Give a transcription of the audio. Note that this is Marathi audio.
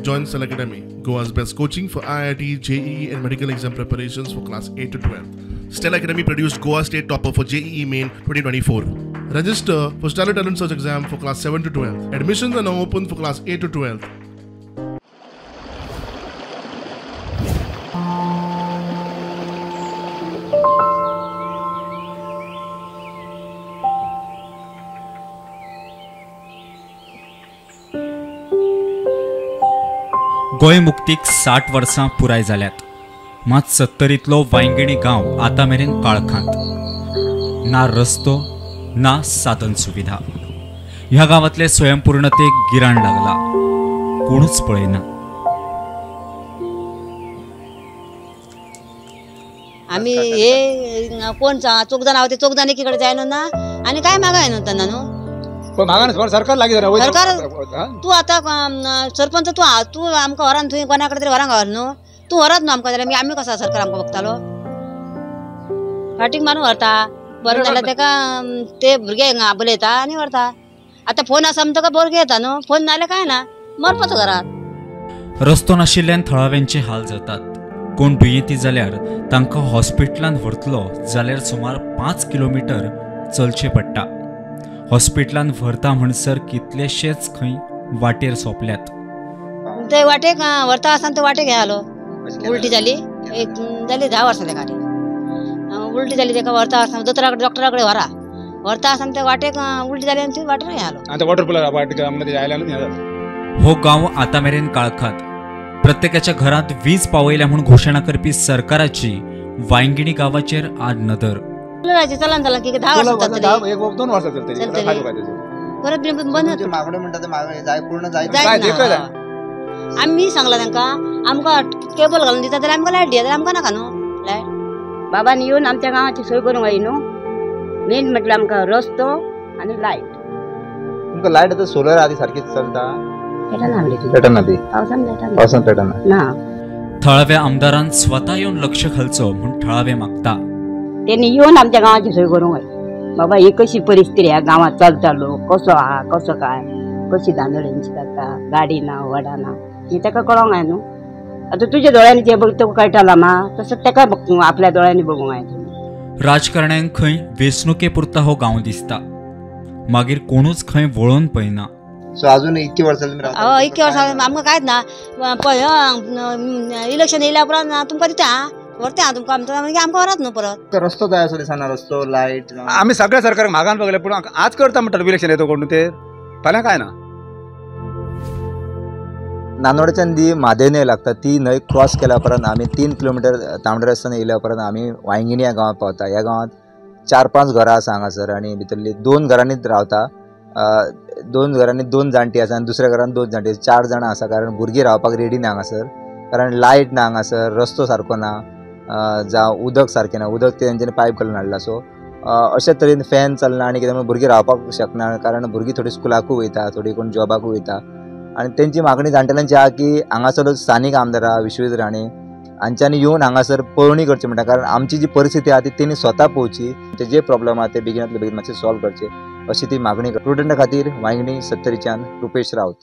Join Stella Academy, Goa's best coaching for IIT, JEE and medical exam preparations for class 8 to 12. Stella Academy produced Goa State Topper for JEE Main 2024. Register for Stella Talent Search exam for class 7 to 12. Admissions are now open for class 8 to 12. Goa मुक्तीक 60 वर्सां पुराय जाल्यात, मात 70तलो वांयगणी गांव आतां मेरेन काळखांत. ना रस्तो ना साधन सुविधा. ह्या गांवांतले स्वयंपूर्णतेक गिराण लागला, कोणूच पळयना. आम्ही हे कोण चौक जाण ते चौक जाण एकीकडे जायनो ना आणि काय मागायनो त्यांना नो पण मागान सरकार लागी जरा सरकार तू आता सरपंच तू आमका वरान तुवें कोणाकडे तरी वरांक घाल न्हू तू वरात न्हू आमकां जाल्यार आमी कसा सरकार आमकां बघतालो फाटीक मारून व्हरता बरें जाल्यार तेका ते भुरगे आपलयता आनी व्हरता. आतां फोन आसा म्हणटका भुरगे येता न्हू फोन नाल्यार काय ना मरपाचो घरात. रस्तो नाशिल्ल्यान थळाव्यांचे हाल जातात. कोण दुयेंती जाल्यार तांकां हॉस्पिटलांत व्हरतलो जाल्यार सुमार 5 किलोमीटर चलचें पडटा. हॉस्पिटलांत व्हरता म्हणसर कितलेशेच खंय वाटेर सोंपल्यात. ते वाटेक व्हरता आसतना ते वाटेक हे आलो उलटी जाली एक जाली 10 वर्सां तेका उलटी जाली तेका व्हरता आसतना डॉक्टरा कडेन व्हरता आसतना ते वाटेक उलटी जाली आनी ती वाटेर हे आलो. हो गांव आतां मेरेन काळखांत. प्रत्येकाच्या घरांत वीज पावयल्या म्हूण घोशणा करपी सरकाराची वांयगिणी गांवाचेर आड नदर. चलन चला की 10 वर्सां जातली एक 2 वर्सां परत बंद मागणे म्हणटा ते जाय पूर्ण जाय आम्ही सांगला तांकां आमकां केबल घालून दिता जाल्यार आमकां लायट दिया जाल्यार आमकां नाका न्हू लायट. बाबान येवन आमच्या गांवाची सोय करूंक जाय न्हू. मेन म्हटल्यार आमकां रस्तो आनी लायट. तुमकां लायट आतां सोलर आदी सारकी चलता पेटना ती पावसान पेटना ना. थळाव्या आमदारान स्वता येवन लक्ष घालचो म्हूण थळावे मागता. त्यांनी येवन आमच्या गांवाची सोय करूंक जाय. बाबा ही कशी परिस्थिती ह्या गांवांत चलता लोक कसो आहा कसो काय कशी दांदड्यांची जाता गाडी ना वडा ना हे ताका कळोंक जाय न्हू. आतां तुज्या दोळ्यांनी जे बघ कळटाला मा तसं ताका आपल्या दोळ्यांनी बघूंक जाय. राजकारण्यांक खंय वेंचणुके पुरता हो गांव दिसता, मागीर कोणूच खंय वळोवन पळयना. सो अजून इतकी वर्सां इतके वर्सां आमकां कांयच ना. इलेक्शन येयल्या उपरांत तुमकां दिता व्हरता तुमकां आमकां व्हरात न्हू परत. रस्तो जाय असो दिसना रस्तो लायट आम्ही सगळ्या सरकाराक मागान बघले पूण आज करता म्हणटा इलेक्शन येतो कोण ते फाल्यां काय ना. नानोडेच्यान दी म्हादेव लागता ती न्हंय क्रॉस केल्या उपरांत आमी 3 किलोमिटर तांबडे रस्त्यान येयल्या उपरांत आमी वांयगिणी ह्या गांवांत पावता. ह्या गांवांत 4-5 घरां आसा हांगासर आनी भितरली 2 घरांनीच रावता. 2 घरांनी 2 जाणटी आसा आनी दुसऱ्या घरान 2 जाणटी 4 जाणां आसा. कारण भुरगीं रावपाक रेडी ना हांगासर. कारण लायट ना हांगासर रस्तो सारको ना जावं उदक सारकें ना. उदक तेंच्यांनी पायप घालून हाडला. सो अशे तरेन फॅन चलना आनी कितें भुरगीं रावपाक शकना. कारण भुरगीं थोडीं स्कुलाकूय वयता थोडीं कोण जॉबाकूय वयता. आनी तेंची मागणी जाणटेल्यांची आहा की हांगासर स्थानीक आमदार विश्वेश राणे हांच्यांनी येवन हांगासर पळोवणी करची म्हणटा. कारण आमची जी परिस्थिती आहा ती तेणी स्वता पळोवची. ते जे प्रॉब्लेम आहा ते बेगिनांतले बेगीन मातशे सॉल्व करचे अशी ती मागणी. स्टुडंटा खातीर वांयगणी 70च्यान रुपेश रावत.